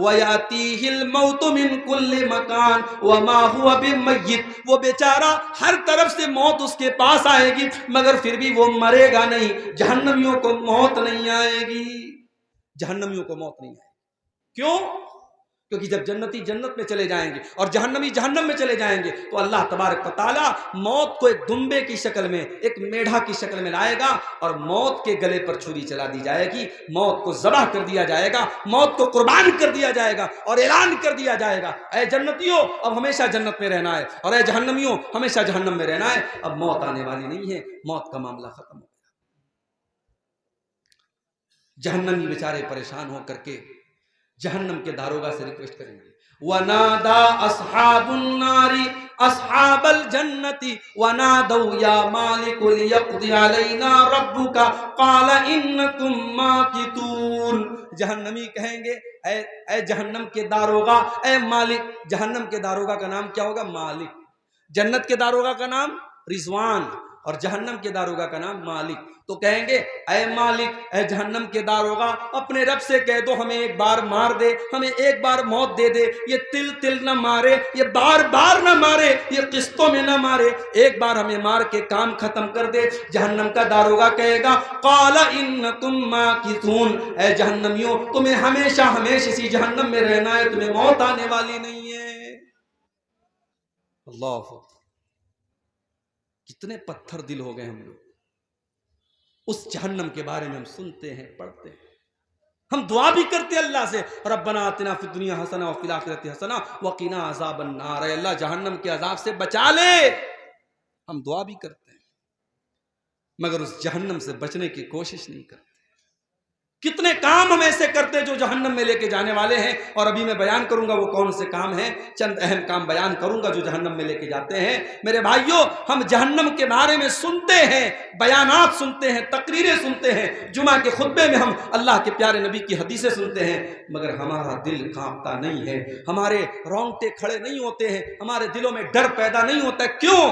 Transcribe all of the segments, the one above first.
وَيَأْتِيهِ الْمَوْتُ مِنْ كُلِّ مَكَانٍ وَمَا هُوَ بِمَيِّتٍ، وہ بیچارہ ہر طرف سے موت اس کے پاس آئے گی مگر پھر بھی وہ مرے گا نہیں۔ جہنمیوں کو موت نہیں آئے گی، جہنمیوں کو موت نہیں آئے گی۔ کیوں؟ کیونکہ جب جنتی جنت میں چلے جائیں گے اور جہنمی جہنم میں چلے جائیں گے تو اللہ تبارک و تعالیٰ موت کو ایک دمبے کی شکل میں، ایک میڑھا کی شکل میں لائے گا اور موت کے گلے پر چھری چلا دی جائے گی، موت کو ذبح کر دیا جائے گا، موت کو قربان کر دیا جائے گا اور اعلان کر دیا جائے گا اے جنتیوں اب ہمیشہ جنت میں رہنا ہے، اور اے جہنمیوں ہمیشہ جہنم میں رہنا ہے، اب موت آنے والی نہیں ہے، موت کا معاملہ ختم ہو گیا۔ جہنمی بیچارے پریشان ہو کر کے جہنم کے داروغہ سے ریکویسٹ کریں گے، وَنَادَى أَصْحَابُ النَّارِ أَصْحَابَ الْجَنَّةِ وَنَادَوْا يَا مَالِكُ لِيَقْضِيَ عَلَيْنَا رَبُّكَ قَالَ إِنَّكُمْ مَاكِثُونَ۔ جہنمی کہیں گے اے جہنم کے داروغہ، اے مالک۔ جہنم کے داروغہ کا نام کیا ہوگا؟ مالک۔ جنت کے داروغہ کا نام رضوان اور جہنم کے داروغہ کا نام مالک۔ تو کہیں گے اے مالک، اے جہنم کے داروغہ، اپنے رب سے کہہ دو ہمیں ایک بار مار دے، ہمیں ایک بار موت دے دے، یہ تل تل نہ مارے، یہ بار بار نہ مارے، یہ قسطوں میں نہ مارے، ایک بار ہمیں مار کے کام ختم کر دے۔ جہنم کا داروغہ کہے گا قال انکم ماکثون، اے جہنمیوں تمہیں ہمیشہ ہمیشہ اسی جہنم میں رہنا ہے، تمہیں موت آنے والی نہیں ہے۔ اللہ، کتنے پتھر دل ہو گئے ہم لوگ۔ اس جہنم کے بارے میں ہم سنتے ہیں، پڑھتے ہیں، ہم دعا بھی کرتے ہیں اللہ سے ربنا آتنا فی الدنیا حسنہ وفی الآخرۃ حسنہ وقنا عذاب النار، اے اللہ جہنم کے عذاب سے بچا لے۔ ہم دعا بھی کرتے ہیں مگر اس جہنم سے بچنے کی کوشش نہیں کرتے۔ کتنے کام ہم ایسے کرتے جو جہنم میں لے کے جانے والے ہیں، اور ابھی میں بیان کروں گا وہ کون سے کام ہیں، چند اہم کام بیان کروں گا جو جہنم میں لے کے جاتے ہیں۔ میرے بھائیوں، ہم جہنم کے بارے میں سنتے ہیں، بیانات سنتے ہیں، تقریریں سنتے ہیں، جمعہ کے خطبے میں ہم اللہ کے پیارے نبی کی حدیثیں سنتے ہیں، مگر ہمارا دل کانپتا نہیں ہے، ہمارے رونگٹے کھڑے نہیں ہوتے ہیں، ہمارے دلوں میں ڈر پیدا نہیں ہوتا ہے۔ کیوں؟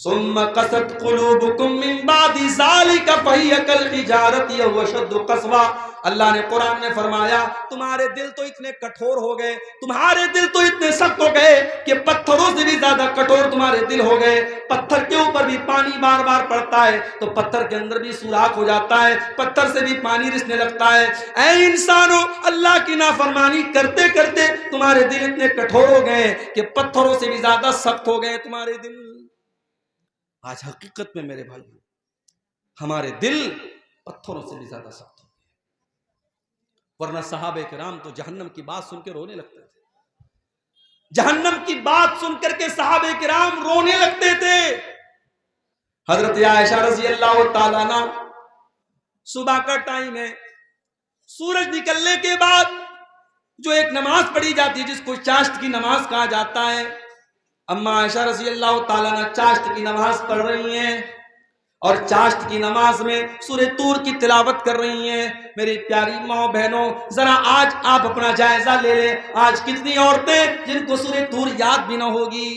ثم قست قلوبکم من بعد ذالک فہی کالحجارۃ او اشد قسوہ۔ اللہ نے قرآن میں فرمایا تمہارے دل تو اتنے کٹھور ہو گئے، تمہارے دل تو اتنے سخت ہو گئے کہ پتھروں سے بھی زیادہ کٹھور تمہارے دل ہو گئے۔ پتھر کے اوپر بھی پانی بار بار پڑتا ہے تو پتھر کے اندر بھی سوراخ ہو جاتا ہے، پتھر سے بھی پانی رسنے لگتا ہے۔ اے انسانوں، اللہ کی نافرمانی کرتے کرتے تمہارے دل اتنے کٹھور ہو گئے کہ پتھروں سے بھی زیادہ سخت ہو گئے تمہارے دل۔ آج حقیقت میں میرے بھائی ہمارے دل پتھروں سے بھی زیادہ سخت ہو گئے، ورنہ صحابہ کرام تو جہنم کی بات سن کے رونے لگتے تھے، جہنم کی بات سن کر کے صحابہ کرام رونے لگتے تھے۔ حضرت عائشہ رضی اللہ تعالیٰ عنہ، صبح کا ٹائم ہے، سورج نکلنے کے بعد جو ایک نماز پڑھی جاتی ہے جس کو چاشت کی نماز کہا جاتا ہے، اما عائشہ رضی اللہ تعالیٰ عنہ چاشت کی نماز پڑھ رہی ہیں اور چاشت کی نماز میں سورہ طور کی تلاوت کر رہی ہیں۔ میری پیاری ماں بہنوں، ذرا آج آپ اپنا جائزہ لے لیں، آج کتنی عورتیں جن کو سورہ طور یاد بھی نہ ہوگی۔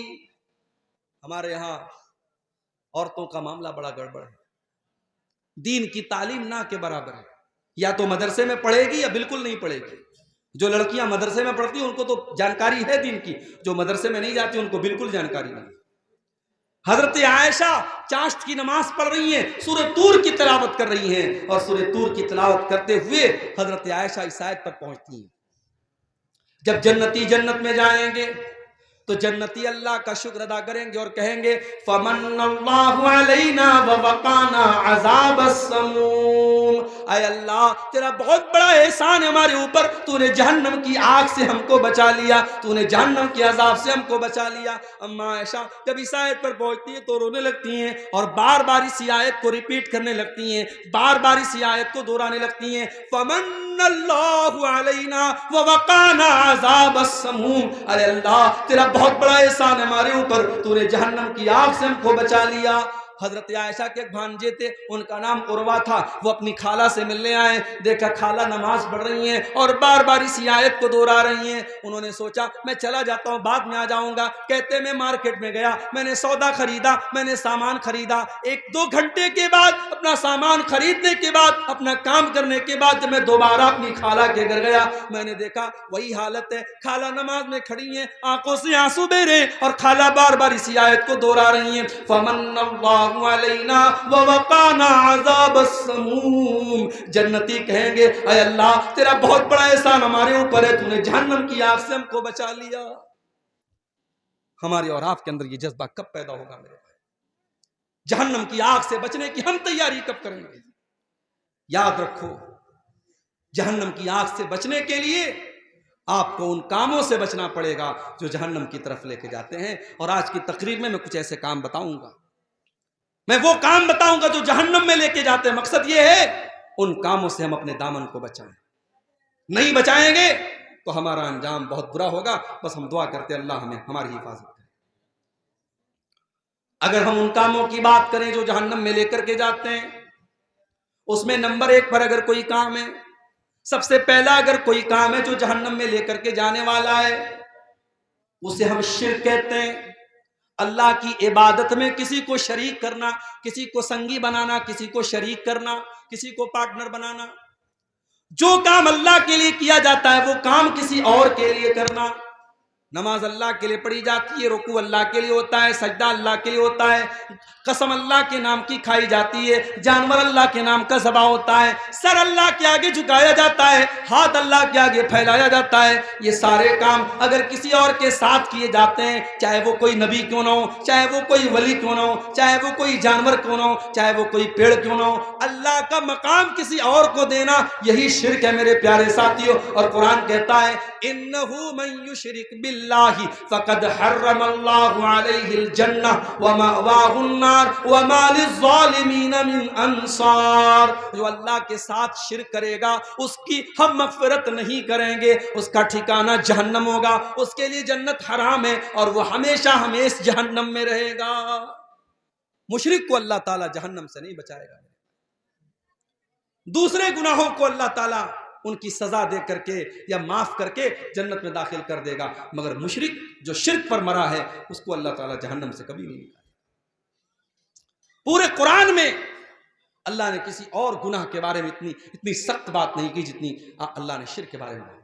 ہمارے یہاں عورتوں کا معاملہ بڑا گڑبڑ ہے، دین کی تعلیم نہ کے برابر ہے، یا تو مدرسے میں پڑھے گی یا بالکل نہیں پڑھے گی۔ جو لڑکیاں مدرسے میں پڑھتی ہیں ان کو تو جانکاری ہے دین کی، جو مدرسے میں نہیں جاتی ان کو بالکل جانکاری نہیں۔ حضرت عائشہ چاشت کی نماز پڑھ رہی ہیں، سورہ طور کی تلاوت کر رہی ہیں، اور سورہ طور کی تلاوت کرتے ہوئے حضرت عائشہ اس آیت پر پہنچتی ہیں، جب جنتی جنت میں جائیں گے تو جنتی اللہ کا شکر ادا کریں گے اور کہیں گے فمن اللہ علینا ووقانا عذاب السموم، اے اللہ تیرا بہت بڑا احسان ہے ہمارے اوپر، تو نے جہنم کی آگ سے ہم کو بچا لیا، تو نے جہنم کے عذاب سے ہم کو بچا لیا۔ اما عائشہ جب اس آیت پر پہنچتی ہے تو رونے لگتی ہیں اور بار بار اسی آیت کو ریپیٹ کرنے لگتی ہیں، بار بار اسی آیت کو دہرانے لگتی ہیں، فمن اللہ علینا ووقانا عذاب السموم، اے اللہ تیرا بہت بڑا احسان ہمارے اوپر، تو نے جہنم کی آگ سے ہم کو بچا لیا۔ حضرت عائشہ کے ایک بھانجے تھے، ان کا نام عروہ تھا، وہ اپنی خالہ سے ملنے آئے، دیکھا خالہ نماز پڑھ رہی ہیں اور بار بار اسی آیت کو دہرا رہی ہیں۔ انہوں نے سوچا میں چلا جاتا ہوں، بعد میں آ جاؤں گا۔ کہتے میں مارکیٹ میں گیا، میں نے سودا خریدا، میں نے سامان خریدا، 1-2 گھنٹے کے بعد اپنا سامان خریدنے کے بعد، اپنا کام کرنے کے بعد جب میں دوبارہ اپنی خالہ کے گھر گیا، میں نے دیکھا وہی حالت ہے، خالہ نماز میں کھڑی ہیں، آنکھوں سے آنسو بہ رہے ہیں اور خالہ بار بار اسی آیت کو دہرا رہی ہیں، فمن اللہ علینا ووقانا عذاب السموم۔ جنتی کہیں گے اے اللہ تیرا بہت بڑا احسان ہمارے اوپر ہے، تو نے جہنم کی آگ سے ہم کو بچا لیا۔ ہمارے اور آپ کے اندر یہ جذبہ کب پیدا ہوگا میرے بھائی؟ جہنم کی آگ سے بچنے کی ہم تیاری کب کریں گے؟ یاد رکھو جہنم کی آگ سے بچنے کے لیے آپ کو ان کاموں سے بچنا پڑے گا جو جہنم کی طرف لے کے جاتے ہیں۔ اور آج کی تقریر میں کچھ ایسے کام بتاؤں گا، میں وہ کام بتاؤں گا جو جہنم میں لے کے جاتے ہیں۔ مقصد یہ ہے ان کاموں سے ہم اپنے دامن کو بچائیں، نہیں بچائیں گے تو ہمارا انجام بہت برا ہوگا۔ بس ہم دعا کرتے اللہ ہمیں ہماری حفاظت کرے۔ اگر ہم ان کاموں کی بات کریں جو جہنم میں لے کر کے جاتے ہیں، اس میں نمبر 1 پر اگر کوئی کام ہے، سب سے پہلا اگر کوئی کام ہے جو جہنم میں لے کر کے جانے والا ہے، اسے ہم شرک کہتے ہیں۔ اللہ کی عبادت میں کسی کو شریک کرنا، کسی کو سنگی بنانا، کسی کو شریک کرنا، کسی کو پارٹنر بنانا۔ جو کام اللہ کے لیے کیا جاتا ہے وہ کام کسی اور کے لیے کرنا۔ نماز اللہ کے لیے پڑھی جاتی ہے، رکوع اللہ کے لیے ہوتا ہے، سجدہ اللہ کے لیے ہوتا ہے، قسم اللہ کے نام کی کھائی جاتی ہے، جانور اللہ کے نام کا ذبح ہوتا ہے، سر اللہ کے آگے جھکایا جاتا ہے، ہاتھ اللہ کے آگے پھیلایا جاتا ہے۔ یہ سارے کام اگر کسی اور کے ساتھ کیے جاتے ہیں، چاہے وہ کوئی نبی کیوں نہ ہو، چاہے وہ کوئی ولی کیوں نہ ہو، چاہے وہ کوئی جانور کیوں نہ ہو، چاہے وہ کوئی پیڑ کیوں نہ ہو، اللہ کا مقام کسی اور کو دینا یہی شرک ہے میرے پیارے ساتھیوں۔ اور قرآن کہتا ہے انہ من یشرک باللہ فقد حرم اللہ علیہ الجنہ ومأواہ النار وما للظالمین من انصار۔ جو اللہ کے ساتھ شرک کرے گا اس کی ہم مغفرت نہیں کریں گے، اس کا ٹھکانہ جہنم ہوگا، اس کے لیے جنت حرام ہے اور وہ ہمیشہ ہمیشہ جہنم میں رہے گا۔ مشرک کو اللہ تعالیٰ جہنم سے نہیں بچائے گا، دوسرے گناہوں کو اللہ تعالیٰ ان کی سزا دے کر کے یا معاف کر کے جنت میں داخل کر دے گا، مگر مشرک جو شرک پر مرا ہے اس کو اللہ تعالیٰ جہنم سے کبھی نہیں نکالے۔ پورے قرآن میں اللہ نے کسی اور گناہ کے بارے میں اتنی سخت بات نہیں کی جتنی اللہ نے شرک کے بارے میں بات کی۔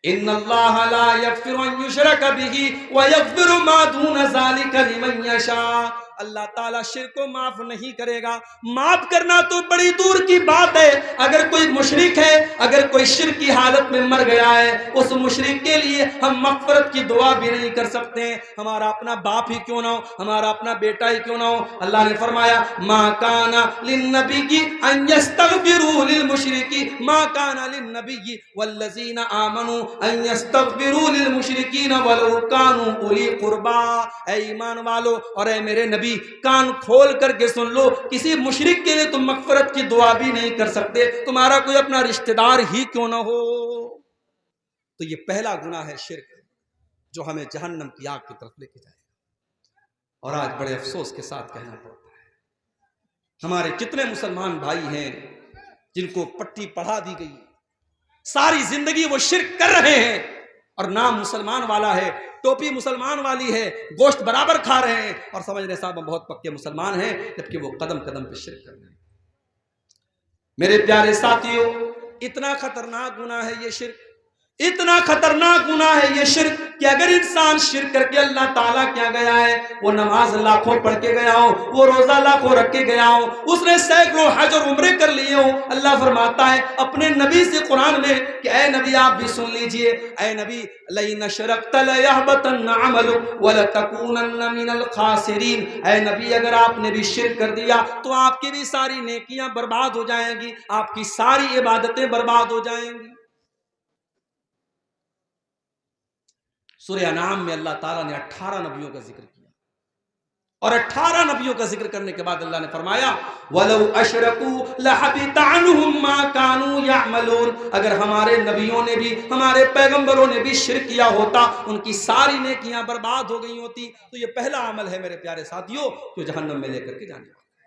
ان اللہ لا یغفر ان یشرک بہ ویغفر ما دون ذلک لمن یشاء۔ اللہ تعالیٰ شرک کو معاف نہیں کرے گا، معاف کرنا تو بڑی دور کی بات ہے۔ اگر کوئی مشرک ہے، اگر کوئی شرک کی حالت میں مر گیا ہے، اس مشرک کے لیے ہم مغفرت کی دعا بھی نہیں کر سکتے ہیں، ہمارا اپنا باپ ہی کیوں نہ ہو، ہمارا اپنا بیٹا ہی کیوں نہ ہو۔ اللہ نے فرمایا ما کان للنبی ان یستغفروا للمشرکین، ما کان للنبی والذین آمنوا ان یستغفروا للمشرکین ولو کانوا اولی قربا۔ اے ایمان والو اور اے میرے نبی کان کھول کر کے سن لو، کسی مشرک کے لیے تم مغفرت کی دعا بھی نہیں کر سکتے، تمہارا کوئی اپنا رشتہ دار ہی کیوں نہ ہو۔ تو یہ پہلا گناہ ہے شرک، جو ہمیں جہنم کی آگ کی طرف لے کے جائے گا۔ اور آج بڑے افسوس کے ساتھ کہنا پڑتا ہے ہمارے کتنے مسلمان بھائی ہیں جن کو پٹی پڑھا دی گئی، ساری زندگی وہ شرک کر رہے ہیں اور نام مسلمان والا ہے، ٹوپی مسلمان والی ہے، گوشت برابر کھا رہے ہیں اور سمجھ رہے صاحب ہم بہت پکے مسلمان ہیں، جبکہ وہ قدم قدم پہ شرک کر رہے ہیں۔ میرے پیارے ساتھیوں، اتنا خطرناک گناہ ہے یہ شرک، اتنا خطرناک گناہ ہے یہ شرک کہ اگر انسان شرک کر کے اللہ تعالیٰ کیا گیا ہے، وہ نماز لاکھوں پڑھ کے گیا ہو، وہ روزہ لاکھوں رکھ کے گیا ہو، اس نے سینکڑوں حج اور عمرے کر لیے ہو، اللہ فرماتا ہے اپنے نبی سے قرآن میں کہ اے نبی آپ بھی سن لیجئے، اے نبی لئن اشرکت لیحبطن عملک ولتکونن من الخاسرین۔ اے نبی اگر آپ نے بھی شرک کر دیا تو آپ کی بھی ساری نیکیاں برباد ہو جائیں گی، آپ کی ساری عبادتیں برباد ہو جائیں گی۔ سورہ انعام میں اللہ تعالیٰ نے 18 نبیوں کا ذکر کیا اور 18 نبیوں کا ذکر کرنے کے بعد اللہ نے فرمایا وَلَوْ أَشْرَكُوا لَحَبِطَ عَنْهُمْ مَا كَانُوا يَعْمَلُونَ۔ اگر ہمارے نبیوں نے بھی، ہمارے پیغمبروں نے بھی شرک کیا ہوتا، ان کی ساری نیکیاں برباد ہو گئی ہوتی۔ تو یہ پہلا عمل ہے میرے پیارے ساتھیوں جو جہنم میں لے کر کے جانے والا ہے۔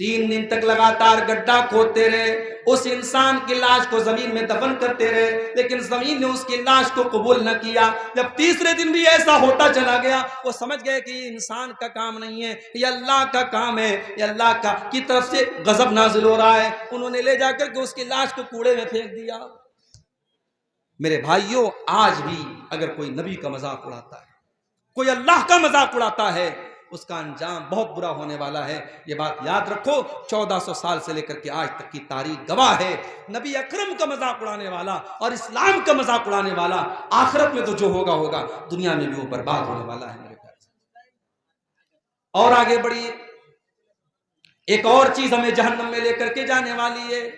3 دن تک لگاتار گڈھا کھودتے رہے، اس انسان کی لاش کو زمین میں دفن کرتے رہے، لیکن زمین نے اس کی لاش کو قبول نہ کیا۔ جب تیسرے دن بھی ایسا ہوتا چلا گیا، وہ سمجھ گئے کہ یہ انسان کا کام نہیں ہے، یہ اللہ کا کام ہے، یہ اللہ کی طرف سے غضب نازل ہو رہا ہے۔ انہوں نے لے جا کر کے اس کی لاش کو کوڑے میں پھینک دیا۔ میرے بھائیوں، آج بھی اگر کوئی نبی کا مذاق اڑاتا ہے، کوئی اللہ کا مذاق اڑاتا ہے، اس کا انجام بہت برا ہونے والا ہے۔ یہ بات یاد رکھو، 1400 سال سے لے کر کے آج تک کی تاریخ گواہ ہے۔ نبی اکرم کا مذاق اڑانے والا اور اسلام کا مذاق اڑانے والا آخرت میں تو جو ہوگا ہوگا، دنیا میں بھی وہ برباد ہونے والا ہے۔ میرے پیارے سے اور آگے بڑھیے، ایک اور چیز ہمیں جہنم میں لے کر کے جانے والی ہے۔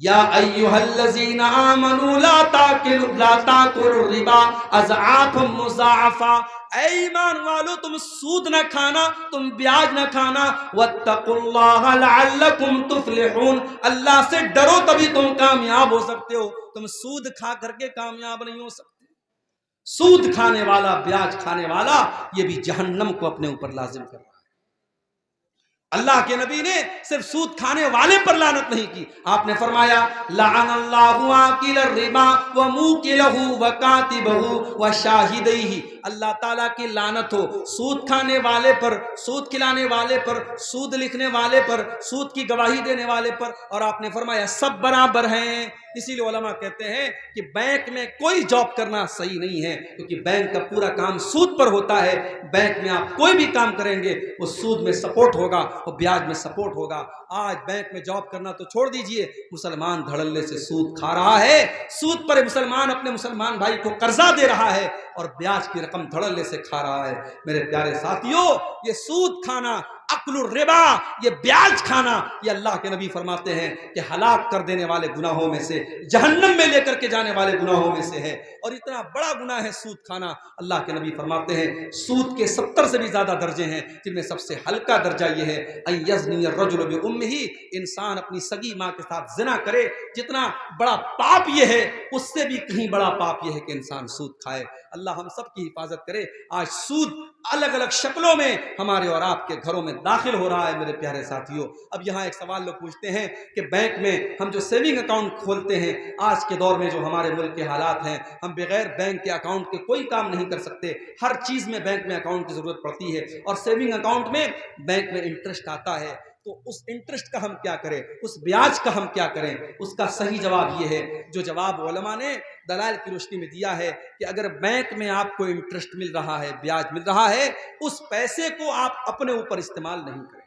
یا ایھا الذین آمنوا لا تاکلوا الربا اضعافا مضاعفا، اے ایمان والو تم سود نہ کھانا، تم بیاج نہ کھانا۔ واتقوا اللہ لعلکم تفلحون، اللہ سے ڈرو تبھی تم کامیاب ہو سکتے ہو، تم سود کھا کر کے کامیاب نہیں ہو سکتے۔ سود کھانے والا، بیاج کھانے والا، یہ بھی جہنم کو اپنے اوپر لازم کر رہا ہے۔ اللہ کے نبی نے صرف سود کھانے والے پر لعنت نہیں کی، آپ نے فرمایا لعن اللہ آکل الربا وموکلہ وکاتبہ وشاہدیہ، اللہ تعالیٰ کی لعنت ہو سود کھانے والے پر، سود کھلانے والے پر، سود لکھنے والے پر، سود کی گواہی دینے والے پر، اور آپ نے فرمایا سب برابر ہیں۔ اسی لیے علماء کہتے ہیں کہ بینک میں کوئی جاب کرنا صحیح نہیں ہے، کیونکہ بینک کا پورا کام سود پر ہوتا ہے۔ بینک میں آپ کوئی بھی کام کریں گے وہ سود میں سپورٹ ہوگا، وہ بیاج میں سپورٹ ہوگا۔ آج بینک میں جاب کرنا تو چھوڑ دیجئے، مسلمان دھڑلے سے سود کھا رہا ہے، سود پر مسلمان اپنے مسلمان بھائی کو قرضہ دے رہا ہے اور بیاج کی رقم دھڑلے سے کھا رہا ہے۔ میرے پیارے ساتھیوں، یہ سود کھانا، اکل الربا، یہ بیاج کھانا، یہ اللہ کے نبی فرماتے ہیں کہ ہلاک کر دینے والے گناہوں میں سے، جہنم میں لے کر کے جانے والے گناہوں میں سے ہے، اور اتنا بڑا گناہ ہے سود کھانا۔ اللہ کے نبی فرماتے ہیں سود کے 70 سے بھی زیادہ درجے ہیں، جن میں سب سے ہلکا درجہ یہ ہے ان یزنی الرجل بامہ، انسان اپنی سگی ماں کے ساتھ زنا کرے۔ جتنا بڑا پاپ یہ ہے، اس سے بھی کہیں بڑا پاپ یہ ہے کہ انسان سود کھائے۔ اللہ ہم سب کی حفاظت کرے۔ آج سود الگ الگ شکلوں میں ہمارے اور آپ کے گھروں میں داخل ہو رہا ہے۔ میرے پیارے ساتھیوں، اب یہاں ایک سوال لوگ پوچھتے ہیں کہ بینک میں ہم جو سیونگ اکاؤنٹ کھولتے ہیں، آج کے دور میں جو ہمارے ملک کے حالات ہیں، ہم بغیر بینک کے اکاؤنٹ کے کوئی کام نہیں کر سکتے، ہر چیز میں بینک میں اکاؤنٹ کی ضرورت پڑتی ہے، اور سیونگ اکاؤنٹ میں بینک میں انٹرسٹ آتا ہے۔ تو اس انٹرسٹ کا ہم کیا کریں، اس بیاج کا ہم کیا کریں؟ اس کا صحیح جواب یہ ہے، جو جواب علماء نے دلائل کی روشنی میں دیا ہے، کہ اگر بینک میں آپ کو انٹرسٹ مل رہا ہے، بیاج مل رہا ہے، اس پیسے کو آپ اپنے اوپر استعمال نہیں کریں،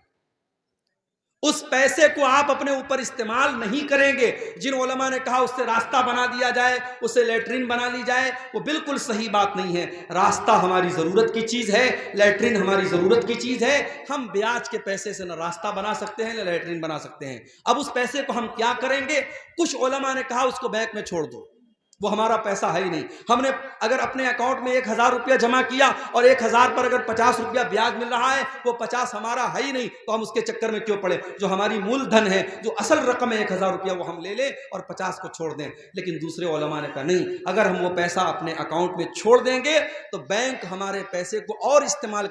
اس پیسے کو آپ اپنے اوپر استعمال نہیں کریں گے۔ جن علماء نے کہا اس سے راستہ بنا دیا جائے، اس سے لیٹرین بنا لی جائے، وہ بالکل صحیح بات نہیں ہے۔ راستہ ہماری ضرورت کی چیز ہے، لیٹرین ہماری ضرورت کی چیز ہے۔ ہم بیاج کے پیسے سے نہ راستہ بنا سکتے ہیں نہ لیٹرین بنا سکتے ہیں۔ اب اس پیسے کو ہم کیا کریں گے؟ کچھ علماء نے کہا اس کو بینک میں چھوڑ دو، وہ ہمارا پیسہ ہے ہی نہیں۔ ہم نے اگر اپنے اکاؤنٹ میں 1000 روپیہ جمع کیا اور 1000 پر اگر 50 روپیہ بیاج مل رہا ہے، وہ 50 ہمارا ہے ہی نہیں، تو ہم اس کے چکر میں کیوں پڑے؟ جو ہماری مول دھن ہے، جو اصل رقم ہے 1000 روپیہ، وہ ہم لے لیں اور 50 کو چھوڑ دیں۔ لیکن دوسرے علماء نے کہا نہیں، اگر ہم وہ پیسہ اپنے اکاؤنٹ میں چھوڑ دیں گے تو بینک ہمارے پیسے کو اور استعمال